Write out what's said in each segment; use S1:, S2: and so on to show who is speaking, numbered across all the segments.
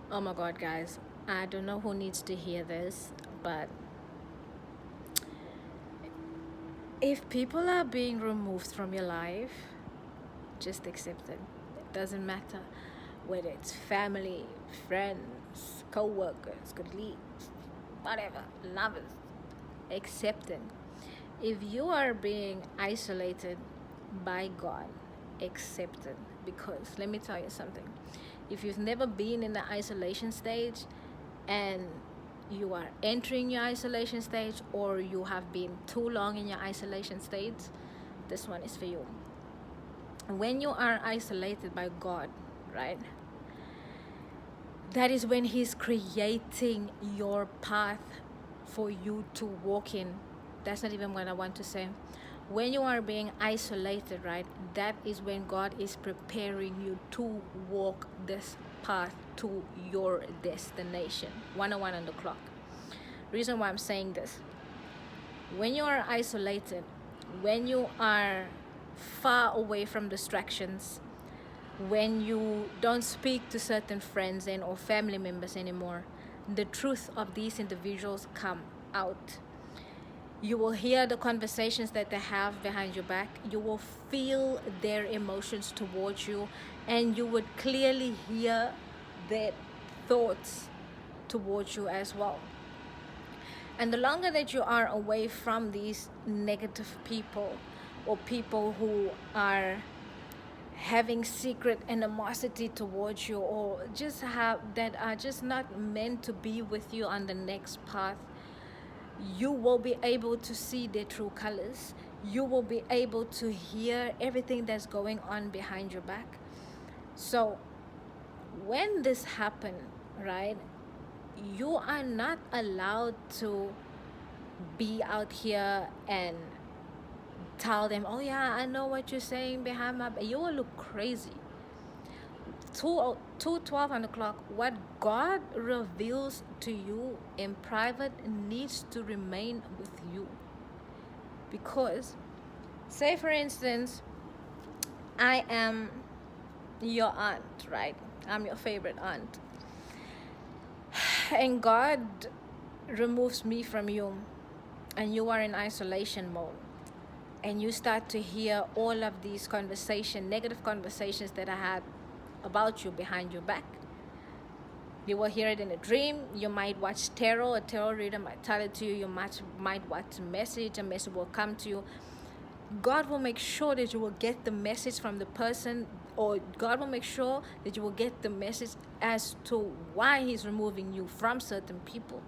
S1: Oh my God, guys. I don't know who needs to hear this, but if people are being removed from your life, just accept it. It doesn't matter whether it's family, friends, co workers, colleagues, whatever, lovers. Accept it. If you are being isolated by God, accept it. Because let me tell you something. If you've never been in the isolation stage and you are entering your isolation stage, or you have been too long in your isolation stage, this one is for you. When you are isolated by God, right? That is when He's creating your path for you to walk in. That's not even what I want to say. When you are being isolated, right, that is when God is preparing you to walk this path to your destination. 101 on the clock. Reason why I'm saying this: when you are isolated, when you are far away from distractions, when you don't speak to certain friends and or family members anymore, the truth of these individuals come out. You will hear the conversations that they have behind your back. You will feel their emotions towards you, and you would clearly hear their thoughts towards you as well. And the longer that you are away from these negative people, or people who are having secret animosity towards you, or just have that are just not meant to be with you on the next path, you will be able to see their true colors. You will be able to hear everything that's going on behind your back. So when this happens, right, you are not allowed to be out here and tell them, oh yeah, I know what you're saying behind my back. You will look crazy. 2:12 on the clock. What God reveals to you in private needs to remain with you. Because, say for instance, I am your aunt, right? I'm your favorite aunt. And God removes me from you, and you are in isolation mode. And you start to hear all of these negative conversations that I had about you behind your back. You will hear it in a dream. You might watch tarot. A tarot reader might tell it to you. You might watch a message. A message will come to you. God will make sure that you will get the message from the person, or God will make sure that you will get the message as to why He's removing you from certain people.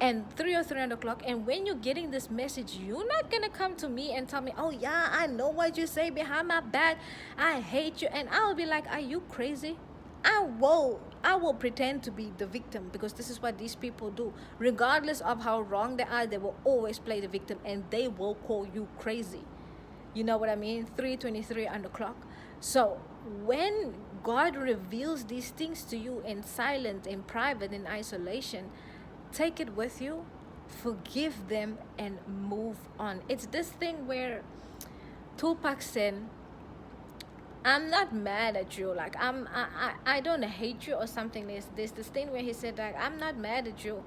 S1: And 3 or 3 o'clock, and when you're getting this message, you're not gonna come to me and tell me, oh yeah, I know what you say behind my back, I hate you. And I'll be like, are you crazy? I will pretend to be the victim, because this is what these people do. Regardless of how wrong they are, they will always play the victim, and they will call you crazy. You know what I mean? 3:23 on the clock. So when God reveals these things to you in silence, in private, in isolation, take it with you, forgive them, and move on. It's this thing where Tupac said, I'm not mad at you. Like I don't hate you or something. There's this thing where he said, like, I'm not mad at you.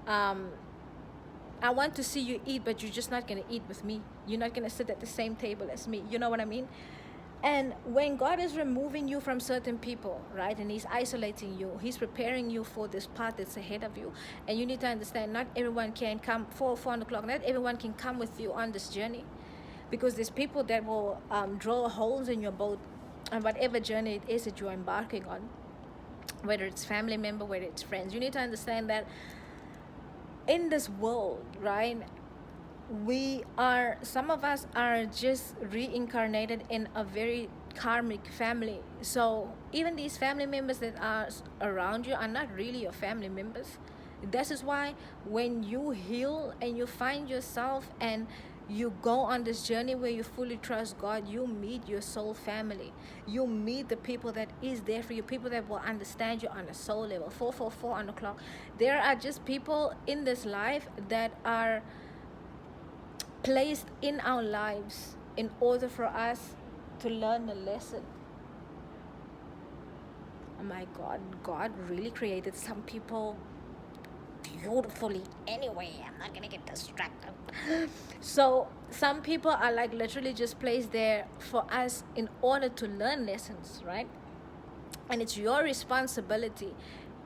S1: Um, I want to see you eat, but you're just not gonna eat with me. You're not gonna sit at the same table as me. You know what I mean? And when God is removing you from certain people, right, and He's isolating you, He's preparing you for this path that's ahead of you. And you need to understand, not everyone can come 4 o'clock. Not everyone can come with you on this journey, because there's people that will drill holes in your boat on whatever journey it is that you're embarking on, whether it's family member, whether it's friends. You need to understand that in this world, right, some of us are just reincarnated in a very karmic family. So even these family members that are around you are not really your family members. This is why when you heal and you find yourself and you go on this journey where you fully trust God, you meet your soul family. You meet the people that is there for you, people that will understand you on a soul level. 444 on the clock. There are just people in this life that are placed in our lives in order for us to learn a lesson. Oh my God, God really created some people beautifully. Anyway, I'm not gonna get distracted. So some people are like literally just placed there for us in order to learn lessons, right? And it's your responsibility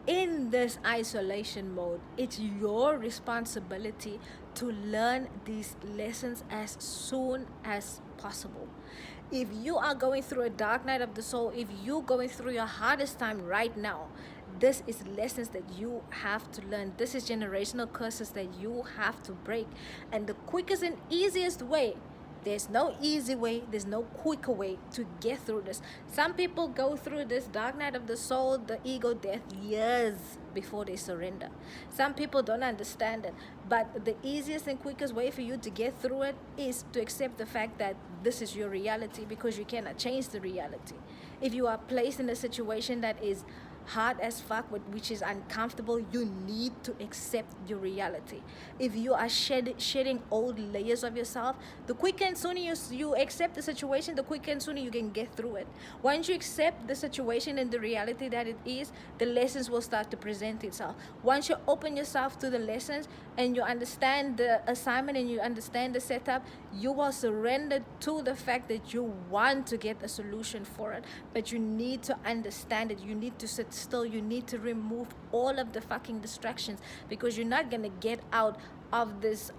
S1: in this isolation mode. It's your responsibility to learn these lessons as soon as possible. If you are going through a dark night of the soul, if you're going through your hardest time right now, this is lessons that you have to learn. This is generational curses that you have to break. And the quickest and easiest way, there's no easy way, there's no quicker way to get through this. Some people go through this dark night of the soul, the ego death, years before they surrender. Some people don't understand it, but the easiest and quickest way for you to get through it is to accept the fact that this is your reality, because you cannot change the reality. If you are placed in a situation that is hard as fuck, which is uncomfortable, you need to accept your reality. If you are shedding old layers of yourself, the quicker and sooner you accept the situation, the quicker and sooner you can get through it. Once you accept the situation and the reality that it is, the lessons will start to present itself. Once you open yourself to the lessons and you understand the assignment and you understand the setup, you will surrender to the fact that you want to get a solution for it, but you need to understand it. You need to sit still. You need to remove all of the fucking distractions, because you're not going to get out of this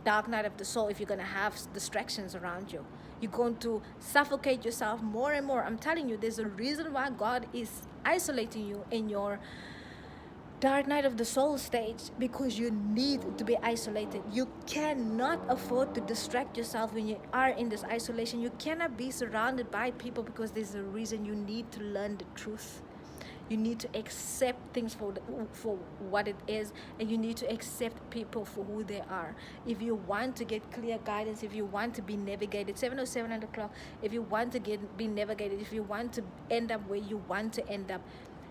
S1: dark night of the soul if you're going to have distractions around you. You're going to suffocate yourself more and more. I'm telling you, there's a reason why God is isolating you in your dark night of the soul stage, because you need to be isolated. You cannot afford to distract yourself when you are in this isolation. You cannot be surrounded by people, because there's a reason. You need to learn the truth. You need to accept things for what it is, and you need to accept people for who they are. If you want to get clear guidance, if you want to be navigated, 7:07 on the clock, if you want to be navigated, if you want to end up where you want to end up,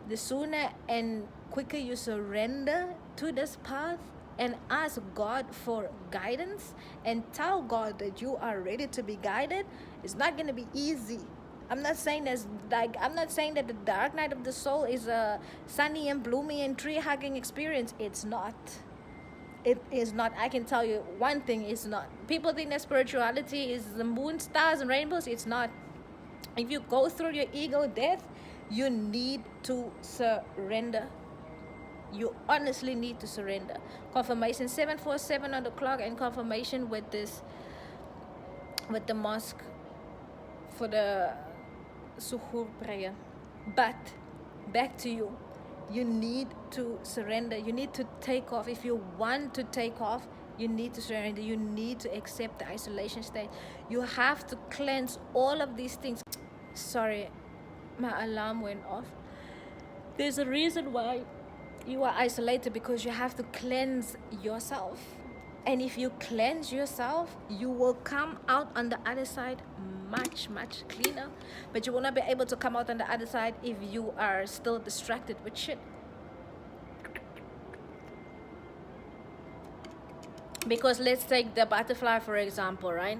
S1: the sooner and quicker you surrender to this path and ask God for guidance and tell God that you are ready to be guided, it's not going to be easy. I'm not saying that the dark night of the soul is a sunny and bloomy and tree hugging experience. It's not. It is not. I can tell you one thing, it's not. People think that spirituality is the moon, stars, and rainbows. It's not. If you go through your ego death, you need to surrender. You honestly need to surrender. Confirmation 7:47 on the clock, and confirmation with the mosque for the suhoor prayer. But back to you. You need to surrender. You need to take off. If you want to take off, you need to surrender. You need to accept the isolation state. You have to cleanse all of these things. Sorry, my alarm went off. There's a reason why you are isolated, because you have to cleanse yourself. And if you cleanse yourself, you will come out on the other side much, much cleaner. But you will not be able to come out on the other side if you are still distracted with shit. Because let's take the butterfly for example, right?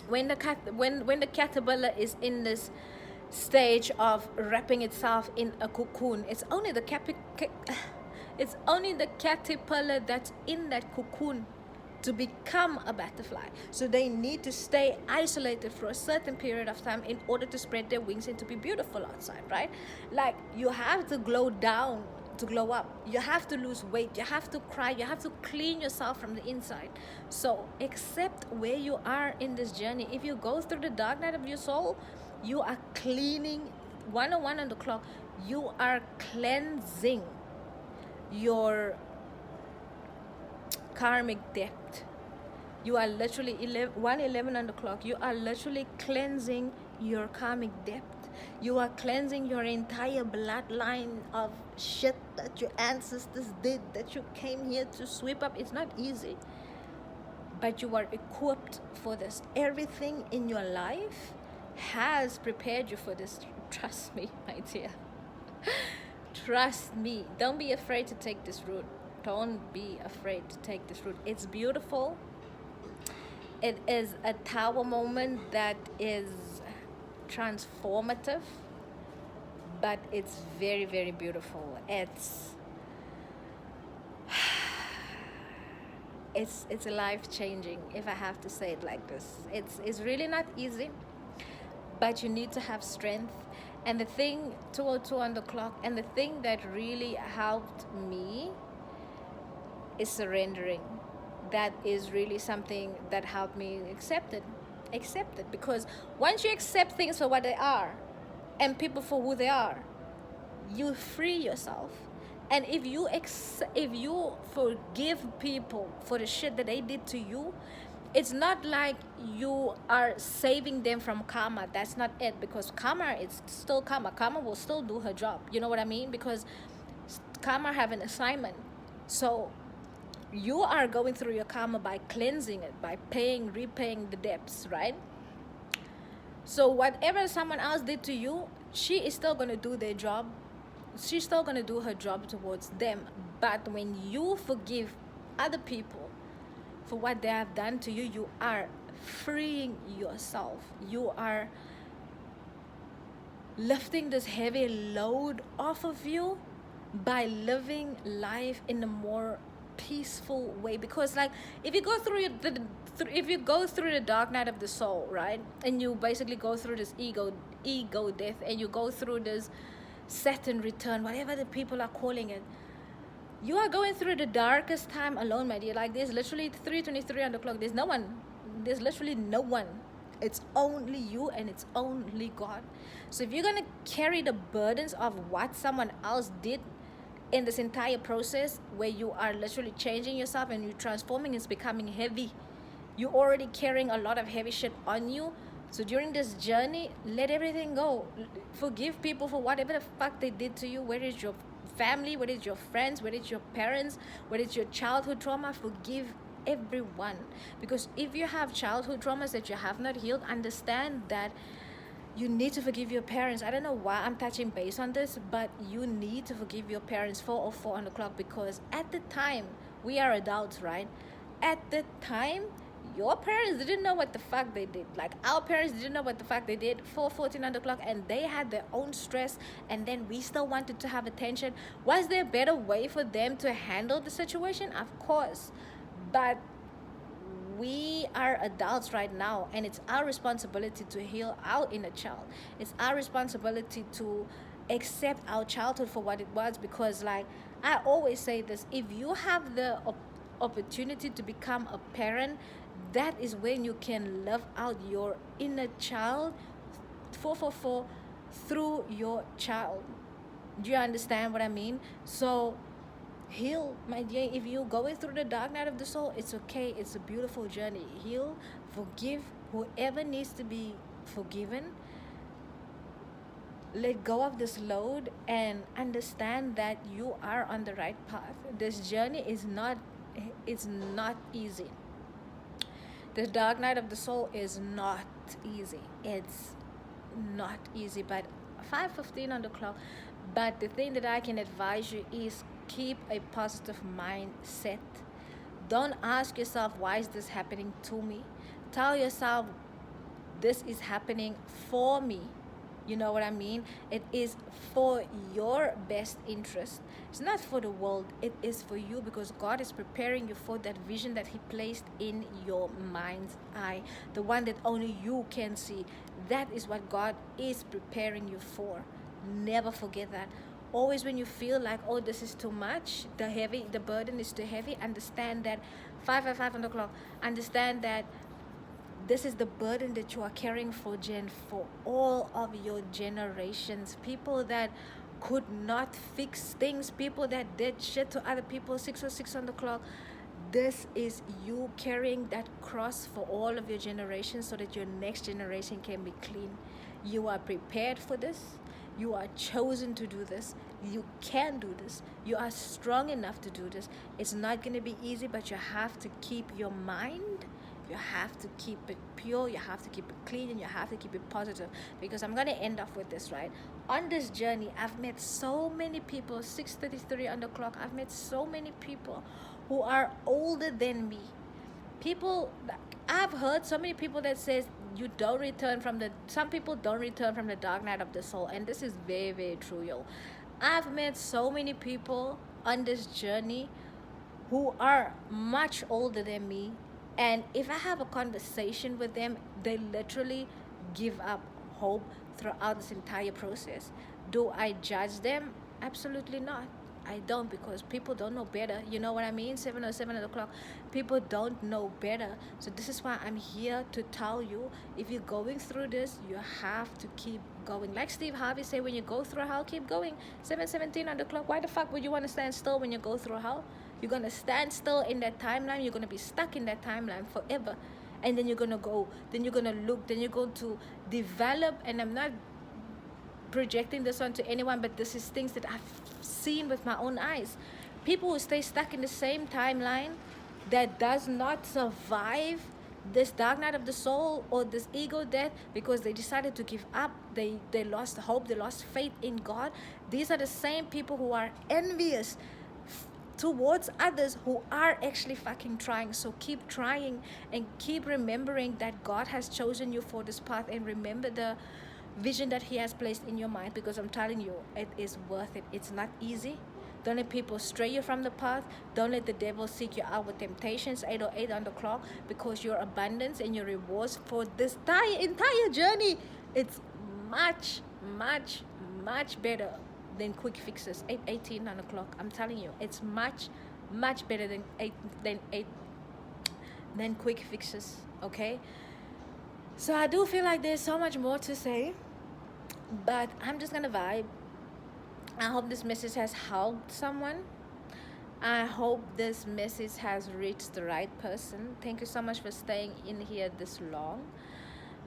S1: When the caterpillar is in this stage of wrapping itself in a cocoon, it's only the caterpillar that's in that cocoon to become a butterfly. So they need to stay isolated for a certain period of time in order to spread their wings and to be beautiful outside, right? Like, you have to glow down to glow up. You have to lose weight. You have to cry. You have to clean yourself from the inside. So accept where you are in this journey. If you go through the dark night of your soul, you are cleaning. 1:01 on the clock, you are cleansing your karmic debt. You are literally 1:11 on the clock. You are literally cleansing your karmic debt. You are cleansing your entire bloodline of shit that your ancestors did, that you came here to sweep up. It's not easy, but you are equipped for this. Everything in your life has prepared you for this. Trust me, my dear. Trust me. Don't be afraid to take this route. Don't be afraid to take this route. It's beautiful. It is a tower moment that is transformative, but it's very, very beautiful. It's life changing, if I have to say it like this. It's really not easy, but you need to have strength. And the thing, 2:02 on the clock, and the thing that really helped me is surrendering. That is really something that helped me accept it, because once you accept things for what they are and people for who they are, you free yourself. And if you forgive people for the shit that they did to you, it's not like you are saving them from karma. That's not it, because karma is still karma. Karma will still do her job, you know what I mean? Because karma have an assignment. So you are going through your karma by cleansing it, by repaying the debts, right? So whatever someone else did to you, she is still going to do their job. She's still going to do her job towards them. But when you forgive other people for what they have done to you, you are freeing yourself. You are lifting this heavy load off of you by living life in a more peaceful way. Because like, if you go through the dark night of the soul, right, and you basically go through this ego death, and you go through this Saturn return, whatever the people are calling it, you are going through the darkest time alone, my dear. Like, there's literally 3:23 on the clock. There's literally no one. It's only you, and it's only God. So if you're going to carry the burdens of what someone else did in this entire process, where you are literally changing yourself and you're transforming, it's becoming heavy. You're already carrying a lot of heavy shit on you. So during this journey, let everything go. Forgive people for whatever the fuck they did to you, whether it's your family, whether it's your friends, whether it's your parents, whether it's your childhood trauma. Forgive everyone. Because if you have childhood traumas that you have not healed, understand that you need to forgive your parents. I don't know why I'm touching base on this, but you need to forgive your parents. 4:04 on the clock, because at the time, we are adults, right? At the time, your parents didn't know what the fuck they did. Like, our parents didn't know what the fuck they did. 4:14 on the clock, and they had their own stress, and then we still wanted to have attention. Was there a better way for them to handle the situation? Of course. But we are adults right now, and it's our responsibility to heal our inner child. It's our responsibility to accept our childhood for what it was. Because, like, I always say this, if you have the opportunity to become a parent, that is when you can live out your inner child, 444, through your child. Do you understand what I mean? So heal, my dear. If you're going through the dark night of the soul, it's okay. It's a beautiful journey. Heal, forgive whoever needs to be forgiven. Let go of this load and understand that you are on the right path. This journey is not easy. The dark night of the soul is not easy. It's not easy. But 5:15 on the clock. But the thing that I can advise you is keep a positive mindset. Don't ask yourself, why is this happening to me? Tell yourself, this is happening for me. You know what I mean? It is for your best interest. It's not for the world. It is for you, because God is preparing you for that vision that He placed in your mind's eye, the one that only you can see. That is what God is preparing you for. Never forget that. Always when you feel like, oh, this is too much, the burden is too heavy, understand that 5:05 on the clock. Understand that this is the burden that you are carrying for all of your generations. People that could not fix things, people that did shit to other people. 6:06 on the clock. This is you carrying that cross for all of your generations, so that your next generation can be clean. You are prepared for this. You are chosen to do this. You can do this. You are strong enough to do this. It's not going to be easy, but you have to keep your mind, you have to keep it pure, you have to keep it clean, and you have to keep it positive. Because I'm going to end off with this, right? On this journey, I've met so many people. 6:33 on the clock. I've met so many people who are older than me. People, I've heard so many people that says you don't return from the, some people don't return from the dark night of the soul, and this is very, very true, yo. I've met so many people on this journey who are much older than me, and if I have a conversation with them, they literally give up hope throughout this entire process. Do I judge them? Absolutely not. I don't, because people don't know better. You know what I mean? 7 o'clock. People don't know better. So this is why I'm here to tell you, if you're going through this, you have to keep going. Like Steve Harvey said, when you go through hell, keep going. 7:17 on the clock. Why the fuck would you want to stand still when you go through hell? You're gonna stand still in that timeline. You're gonna be stuck in that timeline forever. And then you're gonna go, then you're gonna look, then you're going to develop. And I'm not projecting this onto anyone, but this is things that I've seen with my own eyes. People who stay stuck in the same timeline, that does not survive this dark night of the soul or this ego death, because they decided to give up, they lost hope, they lost faith in God. These are the same people who are envious towards others who are actually fucking trying. So keep trying, and keep remembering that God has chosen you for this path, and remember the vision that He has placed in your mind, because I'm telling you, it is worth it. It's not easy. Don't let people stray you from the path. Don't let the devil seek you out with temptations, 8:08 on the clock, because your abundance and your rewards for this entire journey, it's much, much, much better than quick fixes. 8:18 on the clock. I'm telling you, it's much, much better than than quick fixes. Okay. So I do feel like there's so much more to say, but I'm just gonna vibe. I hope this message has helped someone. I hope this message has reached the right person. Thank you so much for staying in here this long.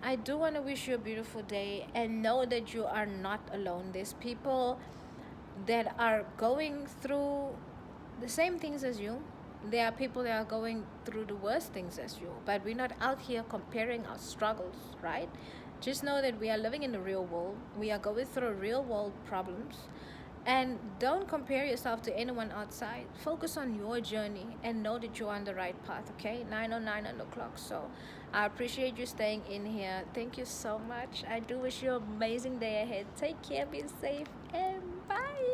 S1: I do want to wish you a beautiful day, and know that you are not alone. There's people that are going through the same things as you. There are people that are going through the worst things as you, but we're not out here comparing our struggles, right? Just know that we are living in the real world. We are going through real world problems, and don't compare yourself to anyone outside. Focus on your journey and know that you're on the right path. Okay, 9:09 on the clock. So I appreciate you staying in here. Thank you so much. I do wish you an amazing day ahead. Take care, be safe, and bye.